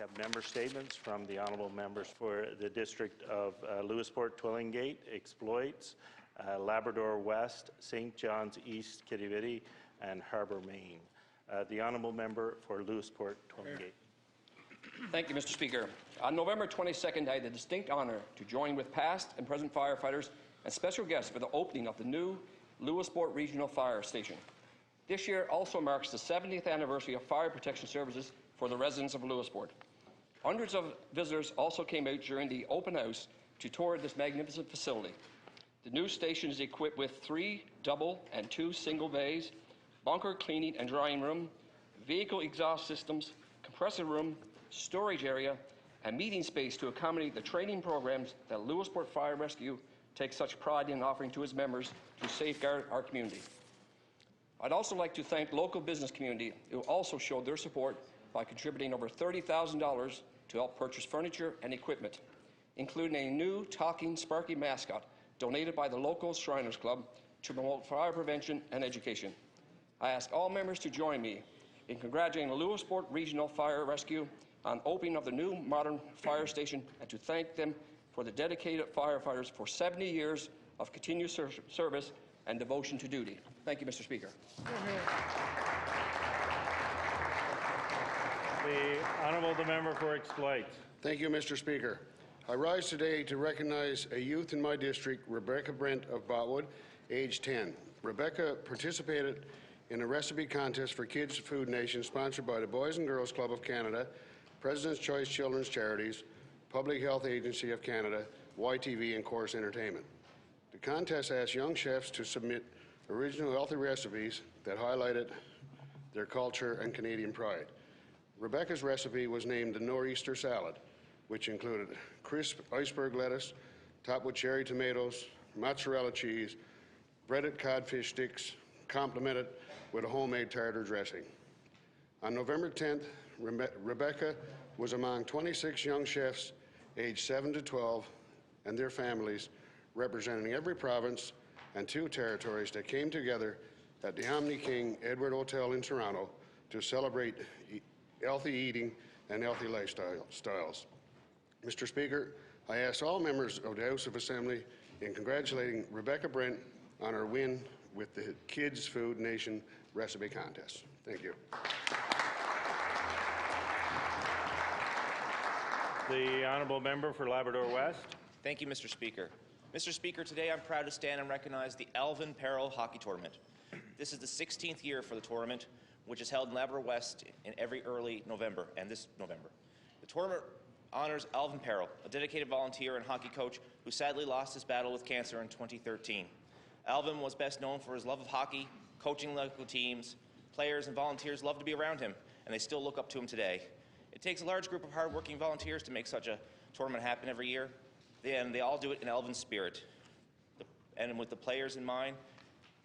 have member statements from the honourable members for the district of Lewisporte-Twillingate, Exploits, Labrador West, St. John's East-Quidi, Vidi, and Harbour Main. The honourable member for Lewisporte-Twillingate. Thank you, Mr. Speaker. On November 22nd, I had the distinct honour to join with past and present firefighters and special guests for the opening of the new Lewisporte Regional Fire Station. This year also marks the 70th anniversary of fire protection services for the residents of Lewisporte. Hundreds of visitors also came out during the open house to tour this magnificent facility. The new station is equipped with 3 double and 2 single bays, bunker cleaning and drying room, vehicle exhaust systems, compressor room, storage area, and meeting space to accommodate the training programs that Lewisporte Fire Rescue takes such pride in offering to its members to safeguard our community. I'd also like to thank local business community who also showed their support by contributing over $30,000 to help purchase furniture and equipment, including a new talking Sparky mascot donated by the local Shriners Club to promote fire prevention and education. I ask all members to join me in congratulating the Lewisporte Regional Fire Rescue on opening of the new modern fire station and to thank them for the dedicated firefighters for 70 years of continuous service and devotion to duty. Thank you, Mr. Speaker. The honourable member for Exploits. Thank you, Mr. Speaker. I rise today to recognize a youth in my district, Rebecca Brent of Botwood, age 10. Rebecca participated in a recipe contest for Kids Food Nation sponsored by the Boys and Girls Club of Canada, President's Choice Children's Charities, Public Health Agency of Canada, YTV, and Chorus Entertainment. The contest asked young chefs to submit original healthy recipes that highlighted their culture and Canadian pride. Rebecca's recipe was named the Nor'easter Salad, which included crisp iceberg lettuce, topped with cherry tomatoes, mozzarella cheese, breaded codfish sticks, complemented with a homemade tartar dressing. On November 10th, Rebecca was among 26 young chefs aged 7 to 12 and their families, representing every province and 2 territories that came together at the Omni King Edward Hotel in Toronto to celebrate healthy eating and healthy lifestyles. Mr. Speaker, I ask all members of the House of Assembly in congratulating Rebecca Brent on her win with the Kids Food Nation recipe contest. Thank you. The honourable member for Labrador West. Thank you, Mr. Speaker. Mr. Speaker, today I'm proud to stand and recognize the Alvin Perrell Hockey Tournament. This is the 16th year for the tournament, which is held in Labrador West in every early November and this November. The tournament honors Alvin Perrell, a dedicated volunteer and hockey coach who sadly lost his battle with cancer in 2013. Alvin was best known for his love of hockey, coaching local teams. Players and volunteers love to be around him, and they still look up to him today. It takes a large group of hard-working volunteers to make such a tournament happen every year, and they all do it in Alvin's spirit. And with the players in mind,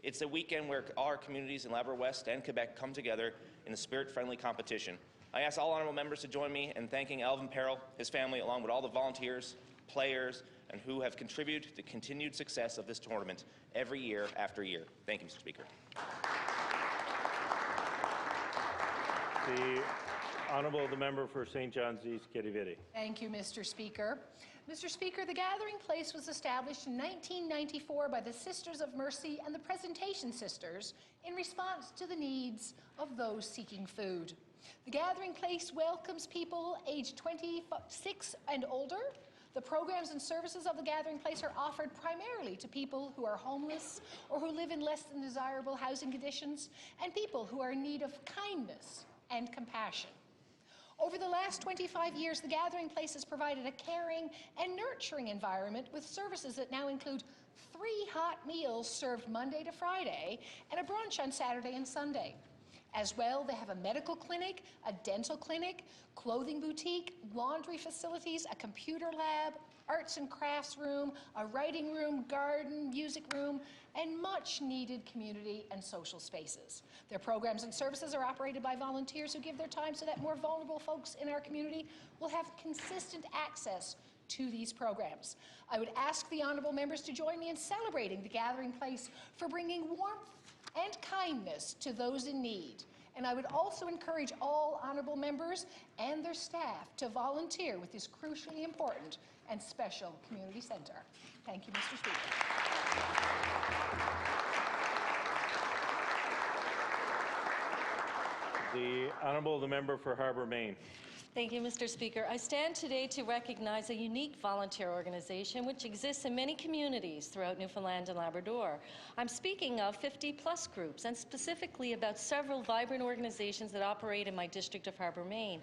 it's a weekend where all our communities in Labrador West and Quebec come together in a spirit-friendly competition. I ask all honourable members to join me in thanking Alvin Perrell, his family, along with all the volunteers, players, and who have contributed to the continued success of this tournament every year after year. Thank you, Mr. Speaker. The honourable member for St. John's East-Quidi, Vidi. Thank you, Mr. Speaker. Mr. Speaker, the Gathering Place was established in 1994 by the Sisters of Mercy and the Presentation Sisters in response to the needs of those seeking food. The Gathering Place welcomes people aged 26 and older. The programs and services of the Gathering Place are offered primarily to people who are homeless or who live in less than desirable housing conditions and people who are in need of kindness and compassion. Over the last 25 years, the Gathering Place has provided a caring and nurturing environment with services that now include 3 hot meals served Monday to Friday and a brunch on Saturday and Sunday. As well, they have a medical clinic, a dental clinic, clothing boutique, laundry facilities, a computer lab, arts and crafts room, a writing room, garden, music room, and much needed community and social spaces. Their programs and services are operated by volunteers who give their time so that more vulnerable folks in our community will have consistent access to these programs. I would ask the honourable members to join me in celebrating the Gathering Place for bringing warmth and kindness to those in need, And I would also encourage all honourable members and their staff to volunteer with this crucially important and special community centre. Thank you, Mr. Speaker. The Honourable Member for Harbour Main. Thank you, Mr. Speaker. I stand today to recognize a unique volunteer organization which exists in many communities throughout Newfoundland and Labrador. I'm speaking of 50-plus groups, and specifically about several vibrant organizations that operate in my district of Harbour Main.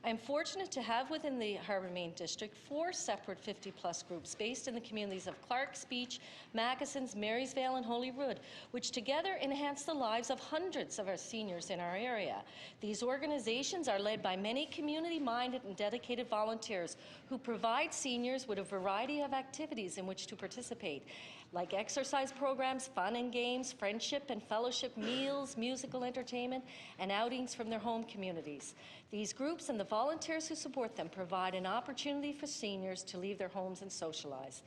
I am fortunate to have within the Harbour Main district 4 separate 50-plus groups based in the communities of Clark's Beach, Mackesons, Marysvale, and Holyrood, which together enhance the lives of hundreds of our seniors in our area. These organizations are led by many community-minded and dedicated volunteers who provide seniors with a variety of activities in which to participate, like exercise programs, fun and games, friendship and fellowship meals, musical entertainment, and outings from their home communities. These groups and the volunteers who support them provide an opportunity for seniors to leave their homes and socialize.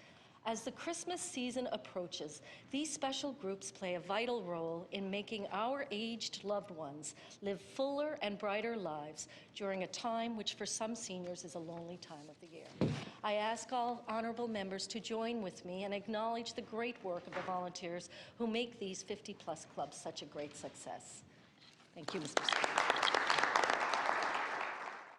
As the Christmas season approaches, these special groups play a vital role in making our aged loved ones live fuller and brighter lives during a time which for some seniors is a lonely time of the year. I ask all honourable members to join with me and acknowledge the great work of the volunteers who make these 50-plus clubs such a great success. Thank you, Mr. Speaker.